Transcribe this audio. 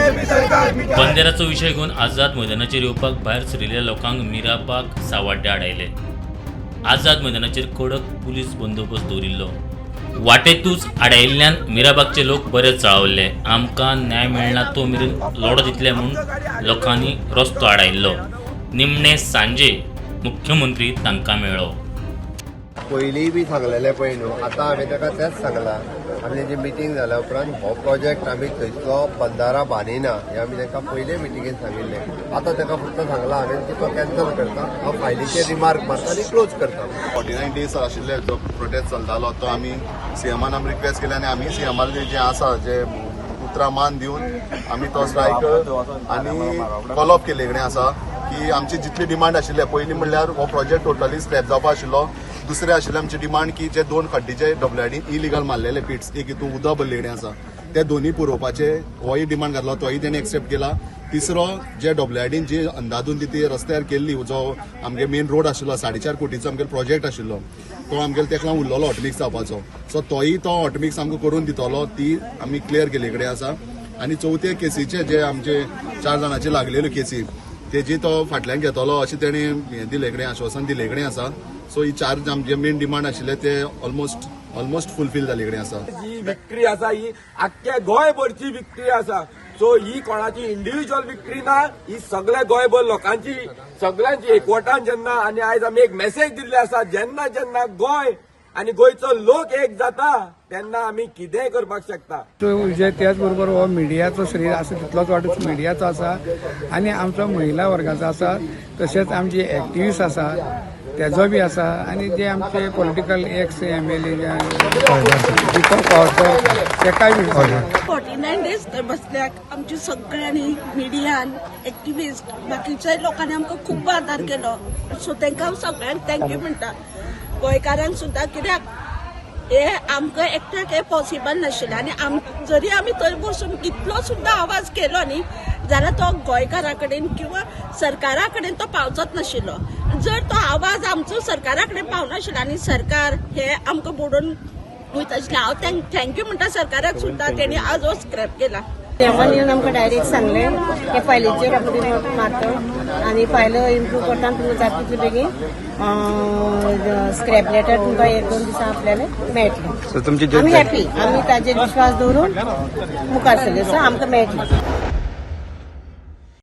बंदराचो विषय घेवन आझाद मैदानाचेर येवपाक भायर सरिल्ल्या लोकांक मिराबाग सावड्डे आडायले। आझाद मैदानाचेर कडक पुलीस बंदोबस्त दवरिल्लो। वाटेतूच आडायिल्ल्यान मिराबागचे लोक बरेच जळावले। आमकां न्याय मेळना तो मेरेन लढो दितले म्हूण लोकांनी रस्तो आडायिल्लो। निमणे सांजे मुख्यमंत्री तांकां मेळ्ळो। पयलीं बी सांगलेलें पळय न्हू, आतां हांवें ताका तेंच सांगलां। आमची जी मिटींग जाल्या उपरांत हो प्रोजेक्ट आमी थंयचो बंदारा बांदिना हें आमी तांकां पयले मिटींगेन सांगिल्लें। आतां ताका फक्त सांगलां हांवें की तो कॅन्सल करता, हो फायलीचेर रिमार्क मारता आनी क्लोज करता। 49 डेज आशिल्ले जो प्रोटेस्ट चलतालो तो आमी सीएमान आमी रिक्वेस्ट केली आनी आमी सीएमार जे आसा जे उतरां मान दिवन आमी तो स्ट्रायक आनी कॉल ऑफ केले कडेन आसा की आमची जितली डिमांड आशिल्ले पयलीं म्हणल्यार हो प्रोजेक्ट टोटली स्क्रॅप जावपा आशिल्लो। दुसरें आशिल्लें आमची डिमांड की जे 2 खड्डीचे WID इलिगल मारलेले पिट्स एक हितून उदक भरले कडेन आसा ते दोनूय पुरोवपाचे होय डिमांड घातलो, तोय तेणी एक्सेप्ट केला। तिसरो जे WID जी अंदाजून ती रस्त्यार केल्ली जो आमगे मेन रोड आशिल्लो 4.5 कोटीचो आमगे प्रोजेक्ट आशिल्लो तो आमगेलो तेका लागून उरलेलो ऑटोमिक्स जावपाचो। सो तोय तो ऑटोमिक्स आमकां करून दितलो, ती आमी क्लियर केले कडेन आसा। आनी चवथे केसीचे जे आमचे 4 जाणांचे लागलेल्यो केसी तेजी तो फाटल्यान घेतलो अशें तेणी हें दिले कडेन आश्वासन दिले कडेन आसा। सो ही 4 आमचे मेन डिमांड आशिल्ले ते ऑलमोस्ट फुलफील जाले कडेन आसा। जी विक्ट्री आसा ही आख्ख्या गोंयभरची विक्ट्री आसा। सो ही कोणाची इंडिव्हिज्युअल विक्ट्री ना, ही सगळ्या गोंयभर लोकांची सगळ्यांची एकवटान जेन्ना आनी आयज आमी एक मेसेज दिल्ली आसा जेन्ना जेन्ना गोंय आनी गोंयचो लोक एक जाता तेन्ना आमी कितेंय करपाक शकता। त्याच बरोबर हो मिडियाचो शरीर आसा तितलोच वाटो मिडियाचो आसा आनी आमचो महिला वर्गाचो आसा, तशेंच आमचे एक्टिविस्ट आसा तेजो बी आसा आनी जे आमचे पॉलिटिकल एक्स MLA तेकाय बी 49 डेज तर बसल्याक आमची सगळ्यांनी मिडियान एक्टिविस्ट बाकीच्या लोकांनी आमकां खूब आदार केलो। सो तांकां सगळ्यांक थँक्यू म्हणटा। गोंयकारांक सुद्दां कित्याक हे आमकां एकट्याक हे पॉसिबल नाशिल्लें आनी जरी आमी थंय बसून कितलो सुद्दां आवाज केलो न्ही जाल्यार तो गोंयकारा कडेन किंवा सरकारा कडेन तो पावचत नाशिल्लो। जर तो आवाज आमचो सरकारा कडेन पावनाशिल्लो आनी सरकार हे आमकां बुडोवन वयता आशिल्लें हांव थँक्यू म्हणटा सरकाराक सुद्दां तेणी आज हो स्क्रॅप केला। तेव्हा येऊन आमकां डायरेक्ट सांगले की फायलीचेर अपडेट मारता आनी फायल इम्प्रूव करता तुमकां जाता तितले बेगीन स्क्रॅप लेटर तुमकां 1-2 दिसां आपल्याला मेळटलें। आमी हॅपी, आमी ताजेर विश्वास दवरून मुखार सरले, सो आमकां मेळटलें।